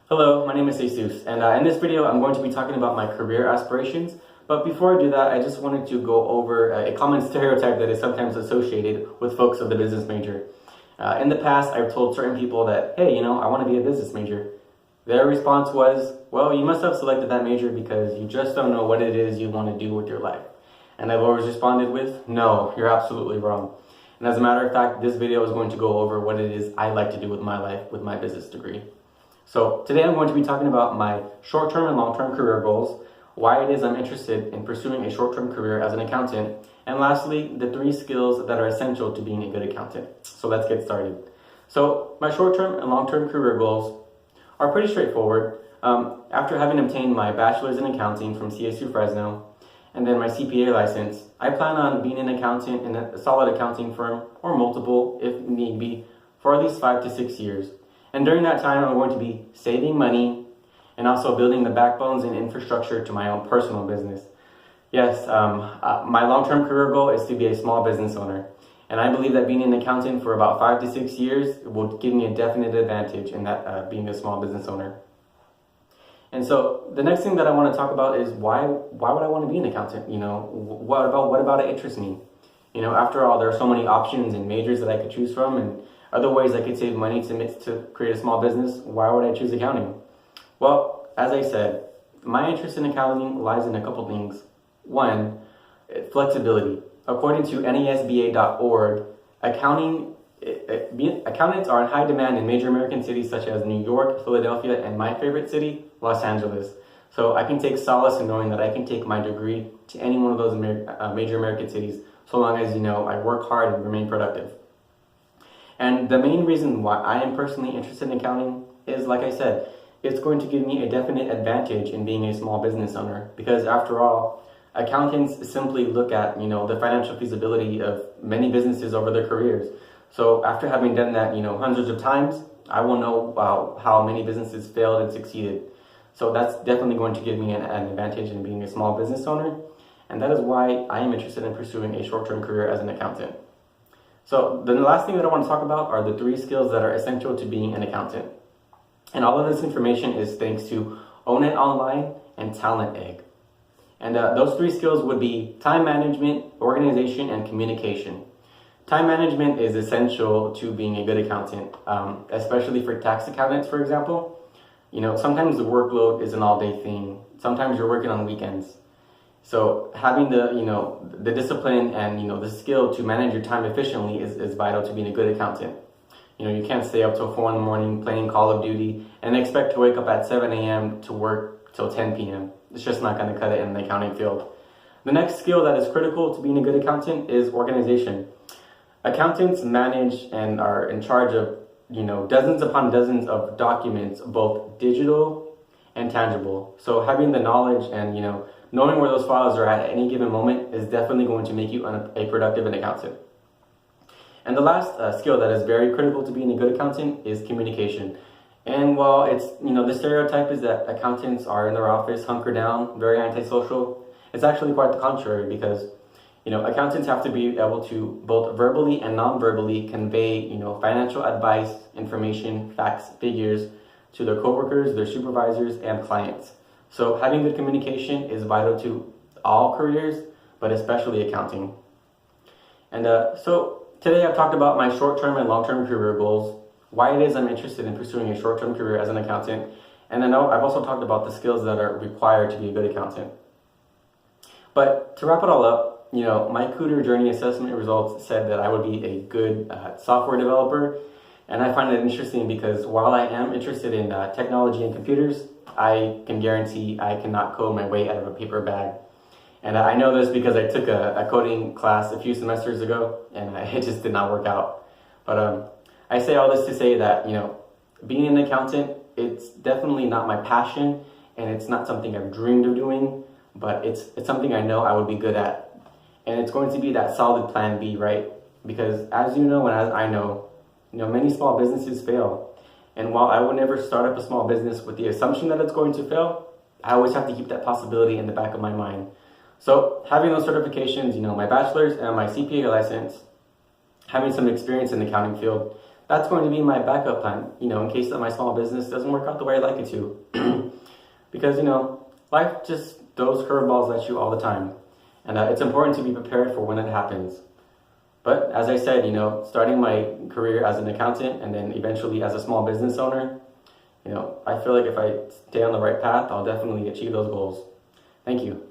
Hello, my name is Jesus, and in this video I'm going to be talking about my career aspirations. But before I do that, I just wanted to go over a common stereotype that is sometimes associated with folks of the business major. In the past, I've told certain people that, hey, I want to be a business major. Their response was, well, you must have selected that major because you just don't know what it is you want to do with your life. And I've always responded with, no, you're absolutely wrong. And as a matter of fact, this video is going to go over what it is I like to do with my life with my business degree. So today I'm going to be talking about my short-term and long-term career goals, why it is I'm interested in pursuing a short-term career as an accountant, and lastly, the 3 skills that are essential to being a good accountant. So let's get started. So my short-term and long-term career goals are pretty straightforward. After having obtained my bachelor's in accounting from CSU Fresno, and then my CPA license, I plan on being an accountant in a solid accounting firm, or multiple if need be, for at least 5 to 6 years. And during that time, I'm going to be saving money and also building the backbones and infrastructure to my own personal business. Yes, my long-term career goal is to be a small business owner. And I believe that being an accountant for about 5 to 6 years will give me a definite advantage in that being a small business owner. And so the next thing that I want to talk about is why would I want to be an accountant? What about it interests me? After all, there are so many options and majors that I could choose from, and other ways I could save money to create a small business. Why would I choose accounting? Well, as I said, my interest in accounting lies in a couple things. One, flexibility. According to nesba.org, accountants are in high demand in major American cities such as New York, Philadelphia, and my favorite city, Los Angeles. So I can take solace in knowing that I can take my degree to any one of those major American cities, so long as I work hard and remain productive. And the main reason why I am personally interested in accounting is, like I said, it's going to give me a definite advantage in being a small business owner. Because after all, accountants simply look at, the financial feasibility of many businesses over their careers. So after having done that, hundreds of times, I will know how many businesses failed and succeeded. So that's definitely going to give me an advantage in being a small business owner. And that is why I am interested in pursuing a short-term career as an accountant. So the last thing that I want to talk about are the 3 skills that are essential to being an accountant. And all of this information is thanks to Own It Online and Talent Egg. And those 3 skills would be time management, organization, and communication. Time management is essential to being a good accountant, especially for tax accountants, for example. Sometimes the workload is an all-day thing. Sometimes you're working on weekends. So having the discipline and the skill to manage your time efficiently is vital to being a good accountant. You can't stay up till 4 in the morning playing Call of Duty and expect to wake up at 7 a.m. to work till 10 p.m. It's just not going to cut it in the accounting field. The next skill that is critical to being a good accountant is organization. Accountants manage and are in charge of dozens upon dozens of documents, both digital and tangible. So having the knowledge and knowing where those files are at any given moment is definitely going to make you a productive accountant. And the last skill that is very critical to being a good accountant is communication. And while it's, the stereotype is that accountants are in their office, hunker down, very antisocial, it's actually quite the contrary because, accountants have to be able to both verbally and non-verbally convey, financial advice, information, facts, figures to their coworkers, their supervisors, and clients. So having good communication is vital to all careers, but especially accounting. And so today I've talked about my short-term and long-term career goals, why it is I'm interested in pursuing a short-term career as an accountant, and then I've also talked about the skills that are required to be a good accountant. But to wrap it all up, my Cooter Journey assessment results said that I would be a good software developer, and I find it interesting because while I am interested in technology and computers, I can guarantee I cannot code my way out of a paper bag. And I know this because I took a coding class a few semesters ago, and it just did not work out. But I say all this to say that, being an accountant, it's definitely not my passion, and it's not something I've dreamed of doing, but it's something I know I would be good at. And it's going to be that solid plan B, right? Because as you know, and as I know, many small businesses fail. And while I would never start up a small business with the assumption that it's going to fail, I always have to keep that possibility in the back of my mind. So having those certifications, my bachelor's and my CPA license, having some experience in the accounting field, that's going to be my backup plan, in case that my small business doesn't work out the way I'd like it to. Because, life just throws curveballs at you all the time. And it's important to be prepared for when it happens. But as I said, starting my career as an accountant and then eventually as a small business owner, I feel like if I stay on the right path, I'll definitely achieve those goals. Thank you.